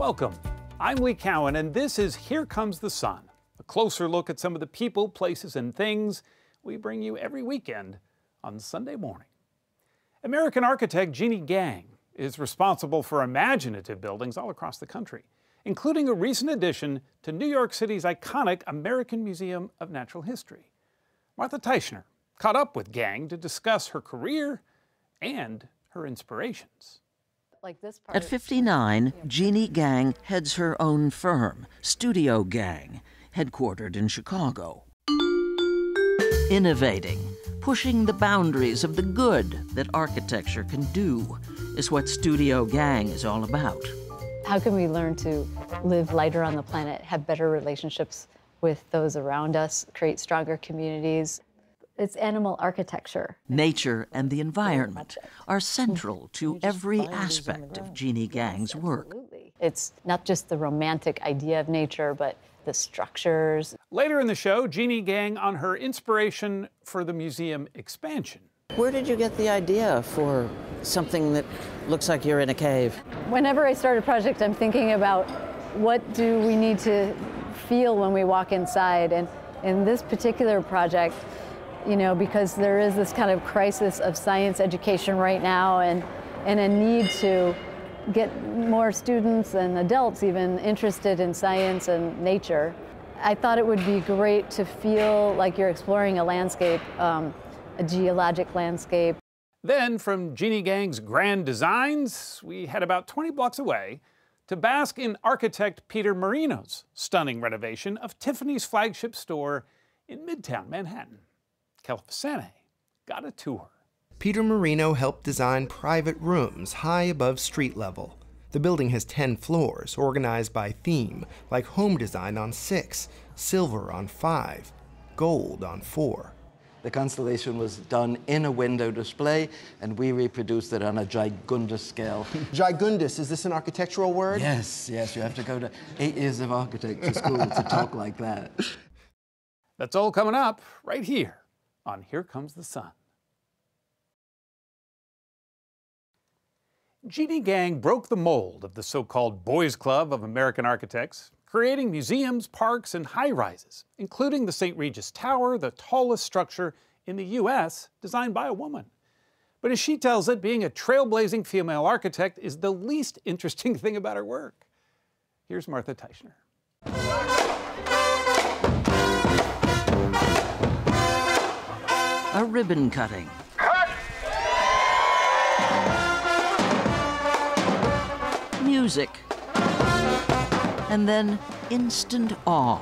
Welcome. I'm Lee Cowan, and this is Here Comes the Sun, a closer look at some of the people, places, and things we bring you every weekend on Sunday morning. American architect Jeanne Gang is responsible for imaginative buildings all across the country, including a recent addition to New York City's iconic American Museum of Natural History. Martha Teichner caught up with Gang to discuss her career and her inspirations. At 59, Jeanne Gang heads her own firm, Studio Gang, headquartered in Chicago. Innovating, pushing the boundaries of the good that architecture can do is what Studio Gang is all about. How can we learn to live lighter on the planet, have better relationships with those around us, create stronger communities? It's animal architecture. Nature and the environment are central to every aspect of Jeanne Gang's work. It's not just the romantic idea of nature, but the structures. Later in the show, Jeanne Gang on her inspiration for the museum expansion. Where did you get the idea for something that looks like you're in a cave? Whenever I start a project, I'm thinking about what do we need to feel when we walk inside. And in this particular project, you know, because there is this kind of crisis of science education right now and a need to get more students and adults even interested in science and nature. I thought it would be great to feel like you're exploring a landscape, a geologic landscape. Then from Jeanne Gang's grand designs, we head about 20 blocks away to bask in architect Peter Marino's stunning renovation of Tiffany's flagship store in Midtown Manhattan. Kelefa Sanneh got a tour. Peter Marino helped design private rooms high above street level. The building has 10 floors, organized by theme, like home design on 6, silver on 5, gold on 4. The constellation was done in a window display, and we reproduced it on a gigundous scale. Gigundous, is this an architectural word? Yes, yes, you have to go to 8 years of architecture school to talk like that. That's all coming up right here on Here Comes the Sun. Jeanne Gang broke the mold of the so-called boys' club of American architects, creating museums, parks, and high-rises, including the St. Regis Tower, the tallest structure in the U.S. designed by a woman. But as she tells it, being a trailblazing female architect is the least interesting thing about her work. Here's Martha Teichner. A ribbon cutting. Music. And then instant awe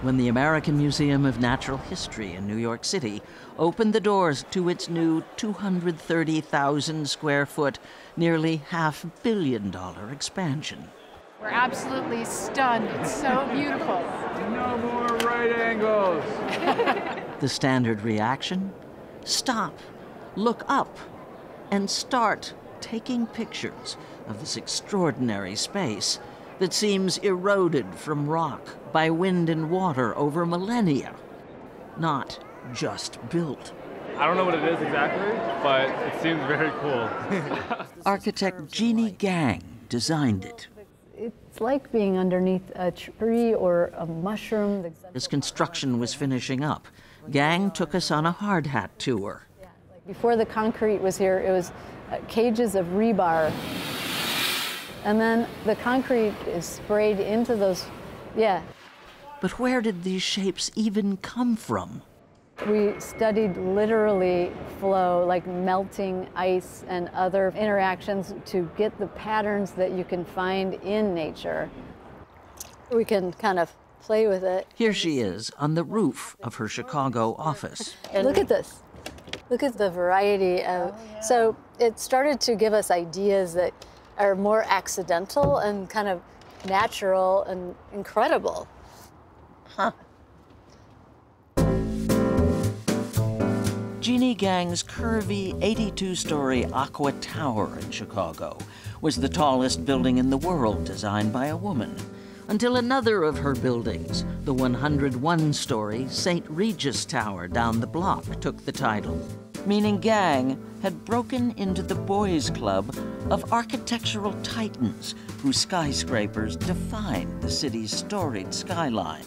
when the American Museum of Natural History in New York City opened the doors to its new 230,000 square foot, nearly $500 million expansion. We're absolutely stunned. It's so beautiful. No more right angles. The standard reaction? Stop, look up, and start taking pictures of this extraordinary space that seems eroded from rock by wind and water over millennia, not just built. I don't know what it is exactly, but it seems very cool. Architect Jeanne Gang designed it. It's like being underneath a tree or a mushroom. As construction was finishing up, Gang took us on a hard hat tour. Before the concrete was here, it was cages of rebar. And then the concrete is sprayed into those, But where did these shapes even come from? We studied literally flow, like melting ice and other interactions to get the patterns that you can find in nature. We can kind of play with it. Here she is on the roof of her Chicago office. And look at this. Look at the variety of, so it started to give us ideas that are more accidental and kind of natural and incredible. Jeanne Gang's curvy 82-story Aqua Tower in Chicago was the tallest building in the world designed by a woman, until another of her buildings, the 101-story St. Regis Tower down the block, took the title. meaning Gang had broken into the boys' club of architectural titans whose skyscrapers define the city's storied skyline.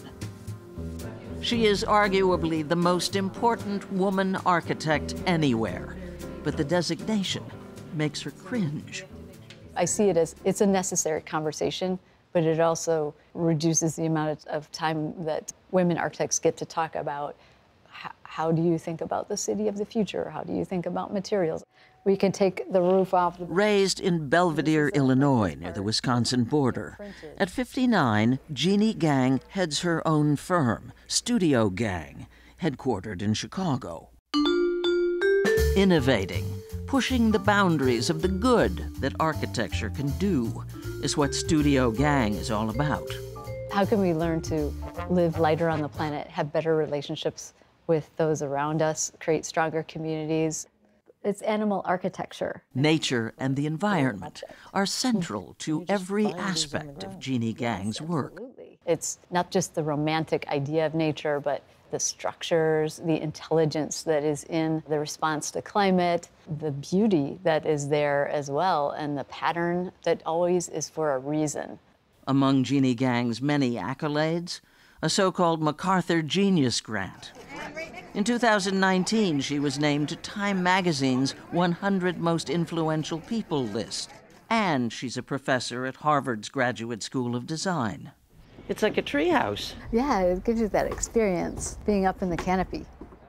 She is arguably the most important woman architect anywhere, but the designation makes her cringe. I see it as it's a necessary conversation, but it also reduces the amount of time that women architects get to talk about how do you think about the city of the future? How do you think about materials? We can take the roof off. Raised in Belvedere, Illinois, near the Wisconsin border, at 59, Jeanne Gang heads her own firm, Studio Gang, headquartered in Chicago. Innovating, pushing the boundaries of the good that architecture can do, is what Studio Gang is all about. How can we learn to live lighter on the planet, have better relationships with those around us, create stronger communities? It's animal architecture. Nature and the environment are central to every aspect of Jeanne Gang's work. It's not just the romantic idea of nature, but the structures, the intelligence that is in the response to climate, the beauty that is there as well, and the pattern that always is for a reason. Among Jeanne Gang's many accolades, a so-called MacArthur Genius Grant. In 2019, she was named to Time magazine's 100 Most Influential People list, and she's a professor at Harvard's Graduate School of Design. It's like a treehouse. Yeah, it gives you that experience, being up in the canopy.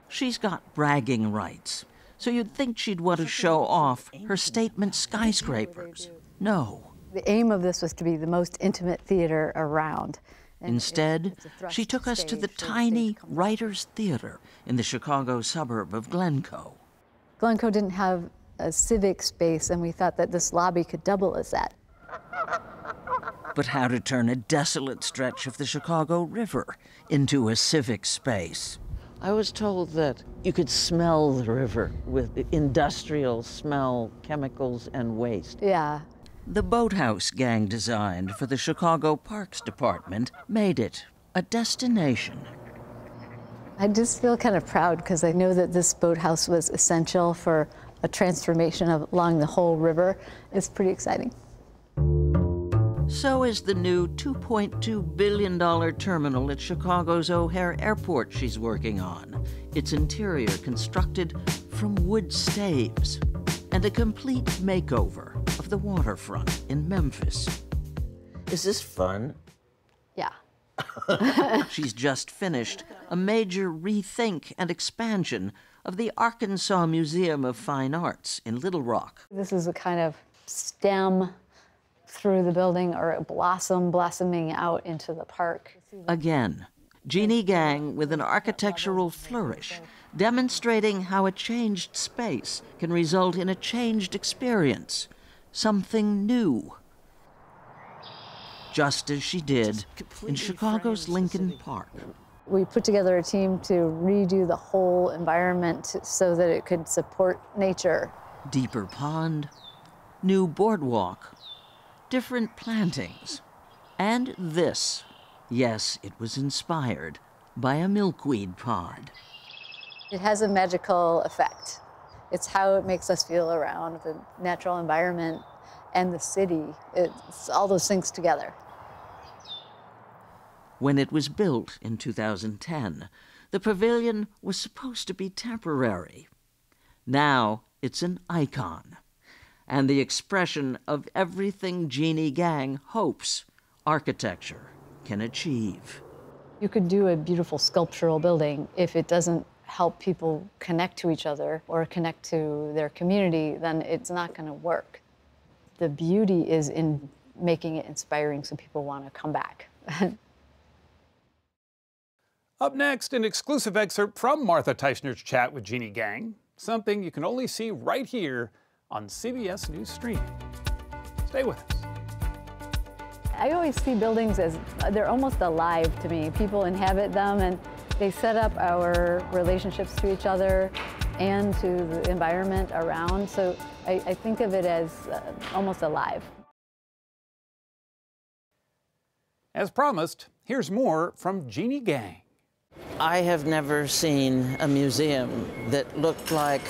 She's got bragging rights, so you'd think she'd want to show off her statement skyscrapers. No. The aim of this was to be the most intimate theater around. Instead, she took us to the tiny Writers' Theater in the Chicago suburb of Glencoe. Glencoe didn't have a civic space, and we thought that this lobby could double as that. But how to turn a desolate stretch of the Chicago River into a civic space? I was told that you could smell the river with industrial smell, chemicals, and waste. Yeah. The boathouse Gang designed for the Chicago Parks Department made it a destination. I just feel kind of proud because I know that this boathouse was essential for a transformation along the whole river. It's pretty exciting. So is the new $2.2 billion terminal at Chicago's O'Hare Airport she's working on. Its interior constructed from wood staves, and a complete makeover of the waterfront in Memphis. Is this fun? Yeah. She's just finished a major rethink and expansion of the Arkansas Museum of Fine Arts in Little Rock. This is a kind of stem through the building, or a blossoming out into the park. Again, Jeanne Gang with an architectural flourish, demonstrating how a changed space can result in a changed experience, something new. Just as she did in Chicago's Lincoln Park. We put together a team to redo the whole environment so that it could support nature. Deeper pond, new boardwalk, different plantings, and this. Yes, it was inspired by a milkweed pond. It has a magical effect. It's how it makes us feel around the natural environment and the city. It's all those things together. When it was built in 2010, the pavilion was supposed to be temporary. Now it's an icon, and the expression of everything Jeanne Gang hopes architecture can achieve. You could do a beautiful sculptural building if it doesn't help people connect to each other or connect to their community, then it's not going to work. The beauty is in making it inspiring so people want to come back. Up next, an exclusive excerpt from Martha Teichner's chat with Jeanne Gang, something you can only see right here on CBS News Streaming. Stay with us. I always see buildings as they're almost alive to me. People inhabit them and they set up our relationships to each other and to the environment around. So I think of it as almost alive. As promised, here's more from Jeanne Gang. I have never seen a museum that looked like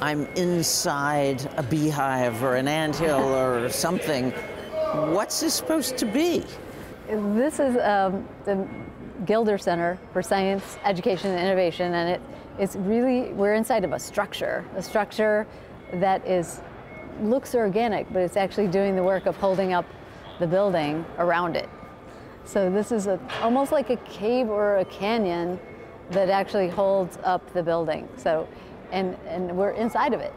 I'm inside a beehive or an anthill or something. What's this supposed to be? This is the Gilder Center for Science, Education, and Innovation, and it's really, we're inside of a structure that looks organic, but it's actually doing the work of holding up the building around it. So this is almost like a cave or a canyon that actually holds up the building. So, and we're inside of it.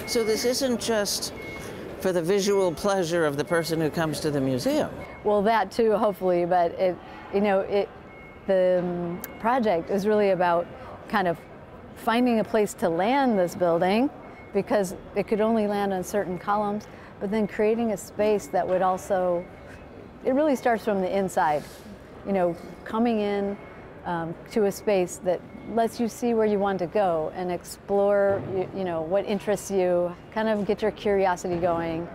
So this isn't just for the visual pleasure of the person who comes to the museum. Well, that too, hopefully, but the project is really about kind of finding a place to land this building, because it could only land on certain columns, but then creating a space that would also, it really starts from the inside, coming in to a space that lets you see where you want to go and explore, what interests you, kind of get your curiosity going.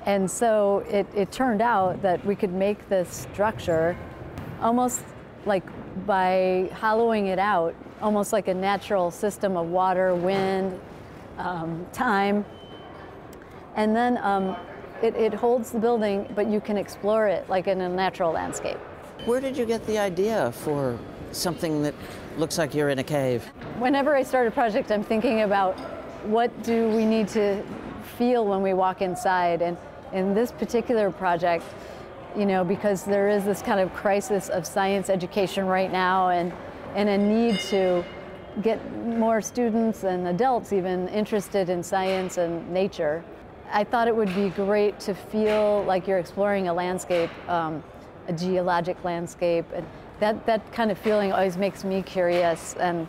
And so it turned out that we could make this structure almost like by hollowing it out, almost like a natural system of water, wind, time. And then it holds the building, but you can explore it like in a natural landscape. Where did you get the idea for something that looks like you're in a cave? Whenever I start a project, I'm thinking about what do we need to feel when we walk inside. And in this particular project, because there is this kind of crisis of science education right now, and a need to get more students and adults even interested in science and nature, I thought it would be great to feel like you're exploring a landscape, a geologic landscape. And that kind of feeling always makes me curious, and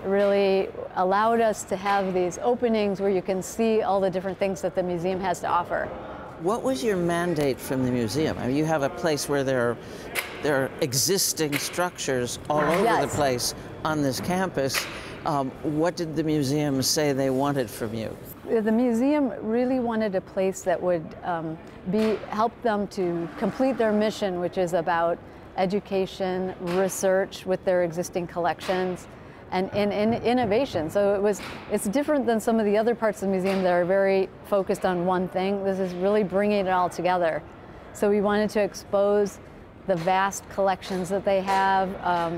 really allowed us to have these openings where you can see all the different things that the museum has to offer. What was your mandate from the museum? I mean, you have a place where there are existing structures all over the place on this campus. What did the museum say they wanted from you? The museum really wanted a place that would help them to complete their mission, which is about education, research with their existing collections, and innovation. So it's different than some of the other parts of the museum that are very focused on one thing. This is really bringing it all together. So we wanted to expose the vast collections that they have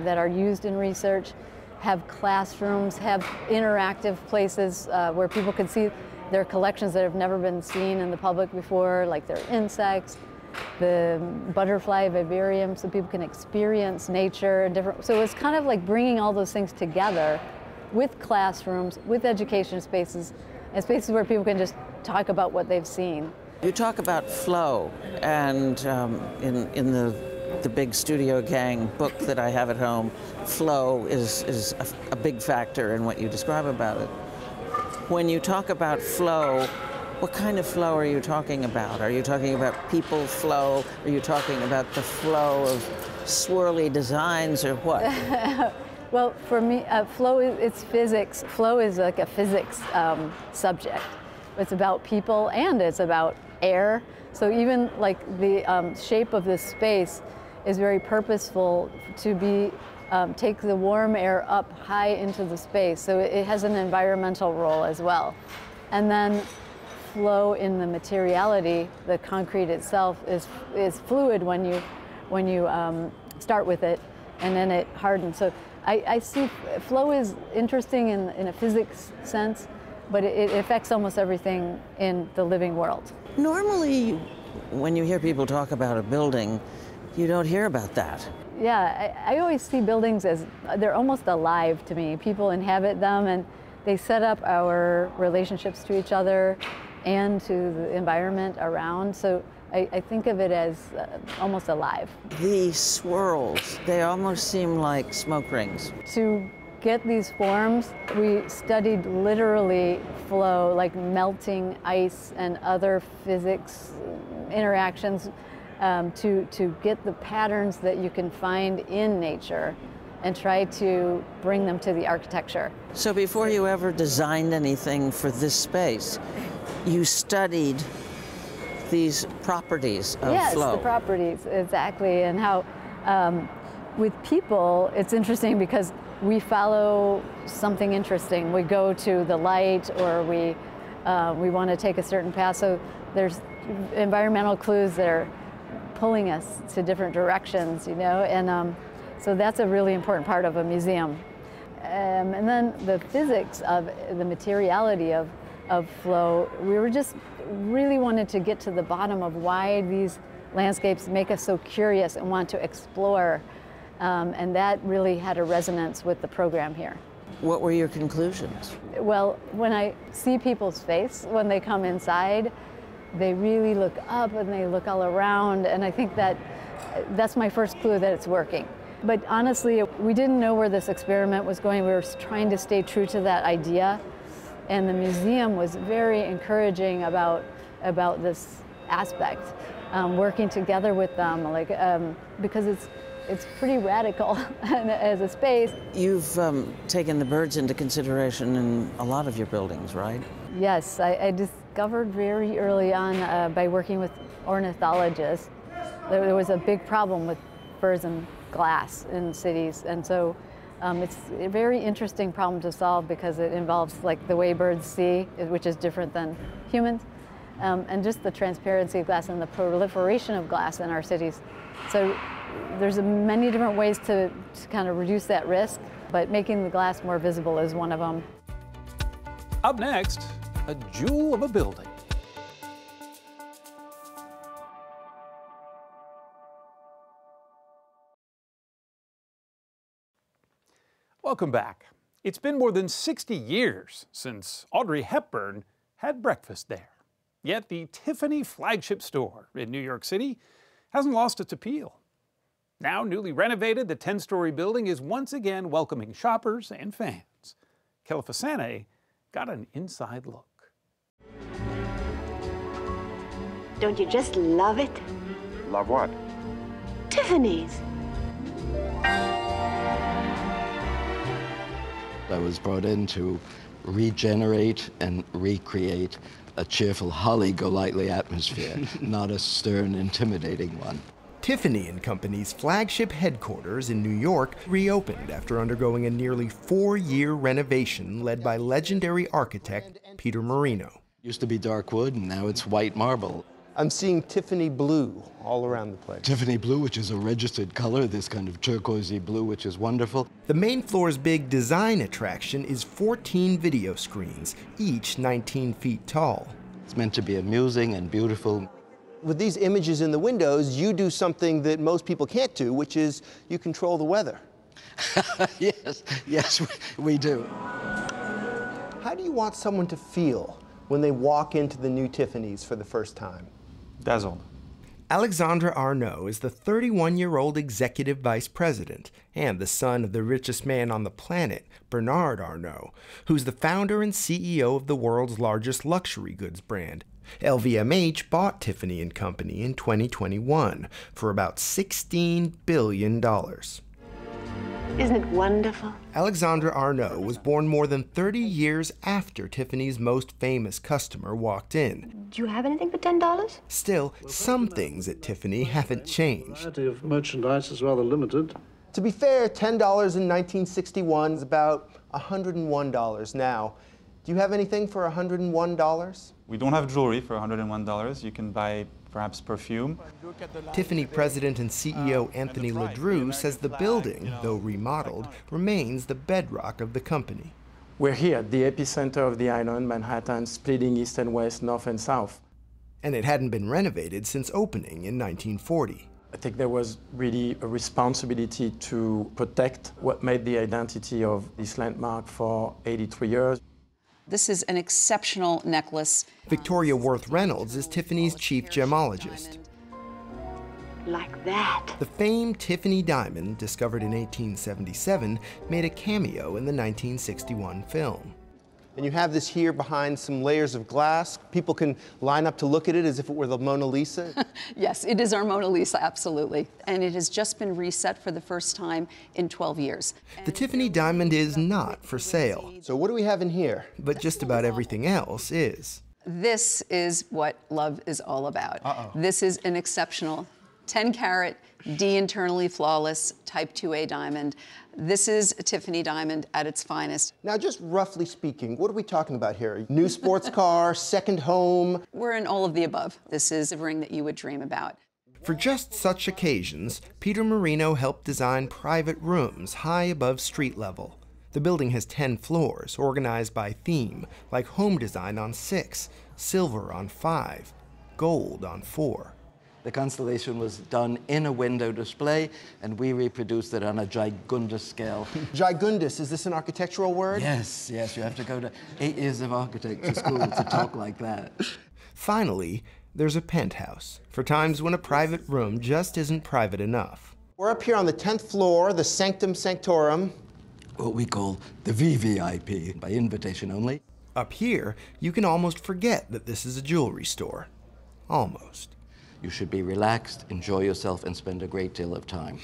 that are used in research, have classrooms, have interactive places where people can see their collections that have never been seen in the public before, like their insects, the butterfly vivarium, so people can experience nature and different. So it's kind of like bringing all those things together with classrooms, with education spaces, and spaces where people can just talk about what they've seen. You talk about flow, and in the big Studio Gang book that I have at home, flow is a big factor in what you describe about it. When you talk about flow, what kind of flow are you talking about? Are you talking about people flow? Are you talking about the flow of swirly designs, or what? Well, for me, flow it's physics. Flow is like a physics subject. It's about people and it's about air. So even like the shape of this space is very purposeful to be take the warm air up high into the space. So it has an environmental role as well. And then flow in the materiality, the concrete itself is fluid when you start with it, and then it hardens. So I see flow is interesting in a physics sense, but it affects almost everything in the living world. Normally, when you hear people talk about a building, you don't hear about that. Yeah, I always see buildings as they're almost alive to me. People inhabit them, and they set up our relationships to each other and to the environment around. So I think of it as almost alive. These swirls, they almost seem like smoke rings. To get these forms, we studied literally flow, like melting ice and other physics interactions to get the patterns that you can find in nature and try to bring them to the architecture. So before you ever designed anything for this space, you studied these properties of flow. Yes, the properties, exactly. And how with people, it's interesting because we follow something interesting. We go to the light, or we we want to take a certain path. So there's environmental clues that are pulling us to different directions, you know, and so that's a really important part of a museum. And then the physics of the materiality of flow, we were just really wanted to get to the bottom of why these landscapes make us so curious and want to explore, and that really had a resonance with the program here. What were your conclusions? Well, when I see people's face when they come inside, they really look up and they look all around, and I think that's my first clue that it's working. But honestly, we didn't know where this experiment was going. We were trying to stay true to that idea, and the museum was very encouraging about this aspect, working together with them, like because it's pretty radical as a space. You've taken the birds into consideration in a lot of your buildings, right? Yes, I discovered very early on by working with ornithologists that there was a big problem with birds and glass in cities, and so it's a very interesting problem to solve because it involves like the way birds see, which is different than humans, and just the transparency of glass and the proliferation of glass in our cities. So there's many different ways to kind of reduce that risk, but making the glass more visible is one of them. Up next, a jewel of a building. Welcome back. It's been more than 60 years since Audrey Hepburn had breakfast there. Yet the Tiffany flagship store in New York City hasn't lost its appeal. Now newly renovated, the 10-story building is once again welcoming shoppers and fans. Kelefa Sanneh got an inside look. Don't you just love it? Love what? Tiffany's. I was brought in to regenerate and recreate a cheerful, holly-golightly atmosphere, not a stern, intimidating one. Tiffany & Company's flagship headquarters in New York reopened after undergoing a nearly 4-year renovation led by legendary architect Peter Marino. Used to be dark wood, and now it's white marble. I'm seeing Tiffany blue all around the place. Tiffany blue, which is a registered color, this kind of turquoisey blue, which is wonderful. The main floor's big design attraction is 14 video screens, each 19 feet tall. It's meant to be amusing and beautiful. With these images in the windows, you do something that most people can't do, which is you control the weather. Yes, we do. How do you want someone to feel when they walk into the new Tiffany's for the first time? Dazzled. Alexandre Arnault is the 31-year-old executive vice president and the son of the richest man on the planet, Bernard Arnault, who's the founder and CEO of the world's largest luxury goods brand. LVMH bought Tiffany & Company in 2021 for about $16 billion. Isn't it wonderful? Alexandre Arnault was born more than 30 years after Tiffany's most famous customer walked in. Do you have anything for $10? Still, some things at Tiffany haven't changed. The variety of merchandise is rather limited. To be fair, $10 in 1961 is about $101 now. Do you have anything for $101? We don't have jewelry for $101. You can buy perhaps perfume. Tiffany president and CEO Anthony Ledru says the building, though remodeled, remains the bedrock of the company. We're here at the epicenter of the island, Manhattan, splitting east and west, north and south. And it hadn't been renovated since opening in 1940. I think there was really a responsibility to protect what made the identity of this landmark for 83 years. This is an exceptional necklace. Victoria Worth Reynolds is Tiffany's chief gemologist. Like that. The famed Tiffany diamond, discovered in 1877, made a cameo in the 1961 film. And you have this here behind some layers of glass. People can line up to look at it as if it were the Mona Lisa. Yes, it is our Mona Lisa, absolutely. And it has just been reset for the first time in 12 years. The Tiffany diamond is not for sale. So what do we have in here? But just about everything else is. This is what love is all about. This is an exceptional 10-carat, D internally flawless, type 2A diamond. This is a Tiffany diamond at its finest. Now, just roughly speaking, what are we talking about here? New sports car, second home? We're in all of the above. This is a ring that you would dream about. For just such occasions, Peter Marino helped design private rooms high above street level. The building has 10 floors, organized by theme, like home design on 6, silver on 5, gold on 4. The constellation was done in a window display, and we reproduced it on a gigundous scale. Gigundous, is this an architectural word? Yes, yes, you have to go to 8 years of architecture school to talk like that. Finally, there's a penthouse, for times when a private room just isn't private enough. We're up here on the 10th floor, the Sanctum Sanctorum. What we call the VVIP, by invitation only. Up here, you can almost forget that this is a jewelry store. Almost. You should be relaxed, enjoy yourself, and spend a great deal of time.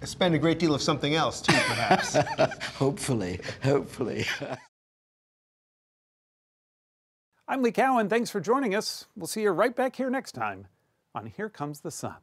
Spend a great deal of something else, too, perhaps. Hopefully, hopefully. I'm Lee Cowan. Thanks for joining us. We'll see you right back here next time on Here Comes the Sun.